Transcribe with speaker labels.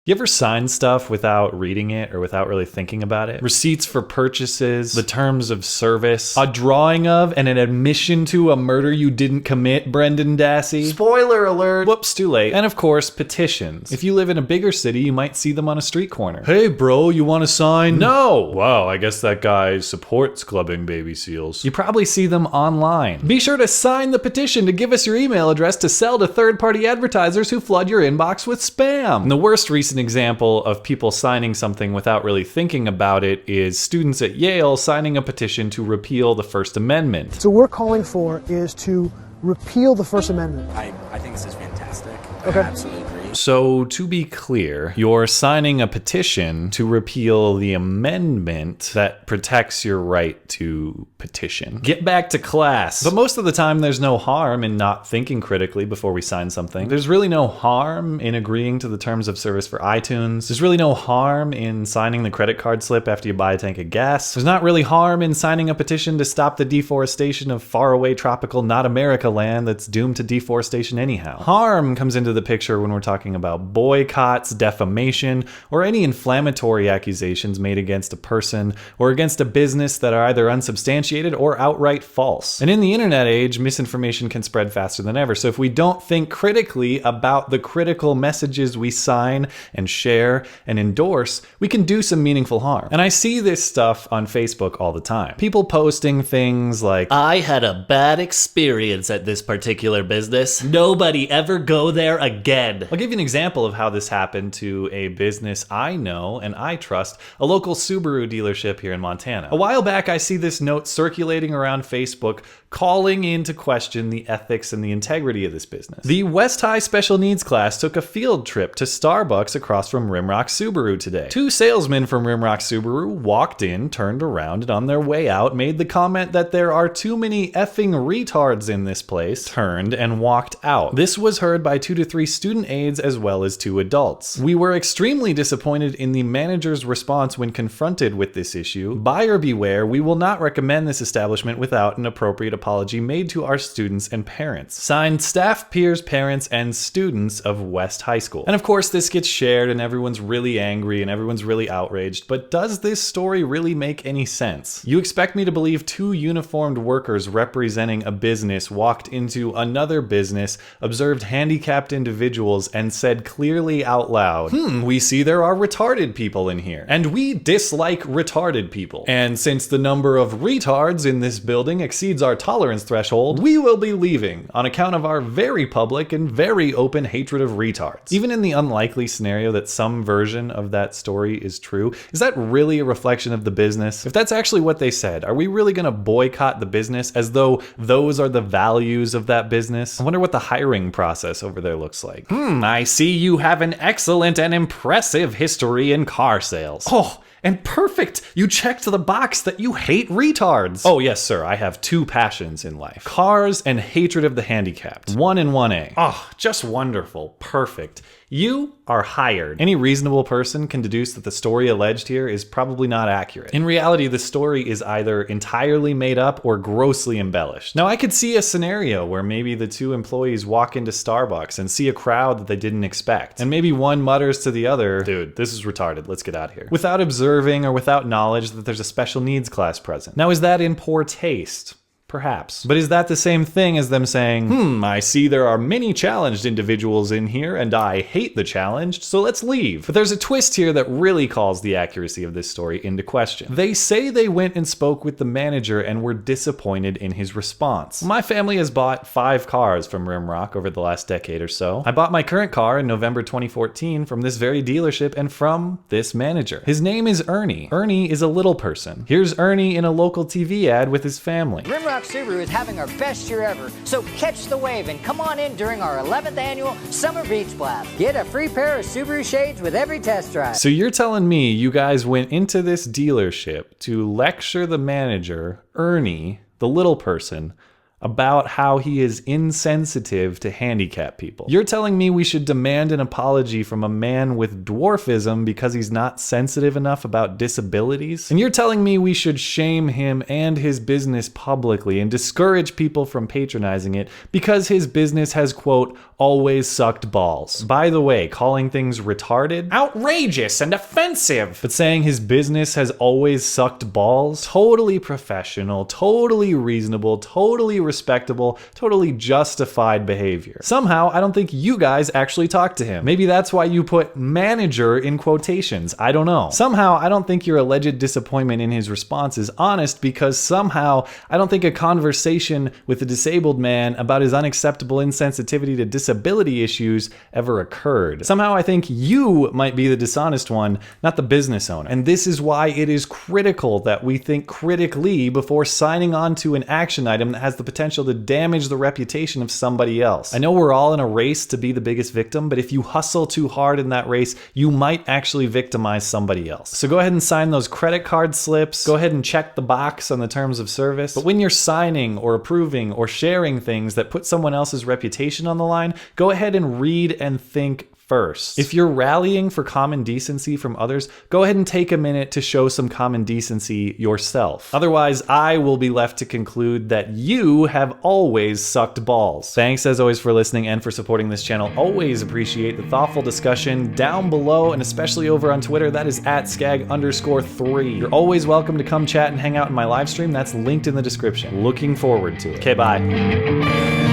Speaker 1: You ever sign stuff without reading it or without really thinking about it? Receipts for purchases, the terms of service, a drawing of and an admission to a murder you didn't commit, Brendan Dassey. Spoiler alert. Whoops, too late. And of course, petitions. If you live in a bigger city, you might see them on a street corner. Hey bro, you want to sign? No! Wow, I guess that guy supports clubbing baby seals. You probably see them online. Be sure to sign the petition to give us your email address to sell to third-party advertisers who flood your inbox with spam. And the worst recent example of people signing something without really thinking about it is students at Yale signing a petition to repeal the First Amendment.
Speaker 2: So what we're calling for is to repeal the First Amendment.
Speaker 3: I think this is fantastic.
Speaker 2: Okay.
Speaker 3: I absolutely agree.
Speaker 1: So to be clear, you're signing a petition to repeal the amendment that protects your right to petition. Get back to class. But most of the time there's no harm in not thinking critically before we sign something. There's really no harm in agreeing to the terms of service for iTunes. There's really no harm in signing the credit card slip after you buy a tank of gas. There's not really harm in signing a petition to stop the deforestation of faraway tropical not America land that's doomed to deforestation anyhow. Harm comes into the picture when we're talking about boycotts, defamation, or any inflammatory accusations made against a person or against a business that are either unsubstantiated or outright false. And in the internet age, misinformation can spread faster than ever. So if we don't think critically about the critical messages we sign and share and endorse, we can do some meaningful harm. And I see this stuff on Facebook all the time. People posting things like,
Speaker 4: I had a bad experience at this particular business. Nobody ever go there again.
Speaker 1: I'll give you an example of how this happened to a business I know and I trust, a local Subaru dealership here in Montana. A while back, I see this note circulating around Facebook calling into question the ethics and the integrity of this business. The West High Special Needs class took a field trip to Starbucks across from Rimrock Subaru today. Two salesmen from Rimrock Subaru walked in, turned around, and on their way out made the comment that there are too many effing retards in this place, turned and walked out. This was heard by 2 to 3 student aides as well as 2 adults. We were extremely disappointed in the manager's response when confronted with this issue. Buyer beware, we will not recommend this establishment without an appropriate apology made to our students and parents. Signed, staff, peers, parents, and students of West High School. And of course, this gets shared and everyone's really angry and everyone's really outraged, but does this story really make any sense? You expect me to believe 2 uniformed workers representing a business walked into another business, observed handicapped individuals, and said clearly out loud, we see there are retarded people in here, and we dislike retarded people. And since the number of retards in this building exceeds our tolerance threshold, we will be leaving on account of our very public and very open hatred of retards. Even in the unlikely scenario that some version of that story is true, is that really a reflection of the business? If that's actually what they said, are we really gonna boycott the business as though those are the values of that business? I wonder what the hiring process over there looks like. I see you have an excellent and impressive history in car sales. Oh, and perfect! You checked the box that you hate retards. Oh yes, sir, I have 2 passions in life. Cars and hatred of the handicapped. 1 and 1A. Oh, just wonderful. Perfect. You are hired. Any reasonable person can deduce that the story alleged here is probably not accurate. In reality, the story is either entirely made up or grossly embellished. Now, I could see a scenario where maybe the 2 employees walk into Starbucks and see a crowd that they didn't expect. And maybe one mutters to the other, dude, this is retarded, let's get out of here. Without observing or without knowledge that there's a special needs class present. Now, is that in poor taste? Perhaps. But is that the same thing as them saying, I see there are many challenged individuals in here and I hate the challenged, so let's leave. But there's a twist here that really calls the accuracy of this story into question. They say they went and spoke with the manager and were disappointed in his response. My family has bought 5 cars from Rimrock over the last decade or so. I bought my current car in November 2014 from this very dealership and from this manager. His name is Ernie. Ernie is a little person. Here's Ernie in a local TV ad with his family.
Speaker 5: Rimrock Subaru is having our best year ever, so catch the wave and come on in during our 11th annual Summer Beach Blast. Get a free pair of Subaru shades with every test drive.
Speaker 1: So you're telling me you guys went into this dealership to lecture the manager, Ernie, the little person, about how he is insensitive to handicapped people. You're telling me we should demand an apology from a man with dwarfism because he's not sensitive enough about disabilities? And you're telling me we should shame him and his business publicly and discourage people from patronizing it because his business has, quote, always sucked balls. By the way, calling things retarded? Outrageous and offensive! But saying his business has always sucked balls? Totally professional, totally reasonable, totally respectable, totally justified behavior. Somehow, I don't think you guys actually talked to him. Maybe that's why you put manager in quotations. I don't know. Somehow, I don't think your alleged disappointment in his response is honest because somehow, I don't think a conversation with a disabled man about his unacceptable insensitivity to disability issues ever occurred. Somehow, I think you might be the dishonest one, not the business owner. And this is why it is critical that we think critically before signing on to an action item that has the potential to damage the reputation of somebody else. I know we're all in a race to be the biggest victim, but if you hustle too hard in that race, you might actually victimize somebody else. So go ahead and sign those credit card slips. Go ahead and check the box on the terms of service. But when you're signing or approving or sharing things that put someone else's reputation on the line, go ahead and read and think first. If you're rallying for common decency from others, go ahead and take a minute to show some common decency yourself. Otherwise, I will be left to conclude that you have always sucked balls. Thanks as always for listening and for supporting this channel. Always appreciate the thoughtful discussion down below and especially over on Twitter. That is @skag_3. You're always welcome to come chat and hang out in my live stream. That's linked in the description. Looking forward to it. Okay, bye.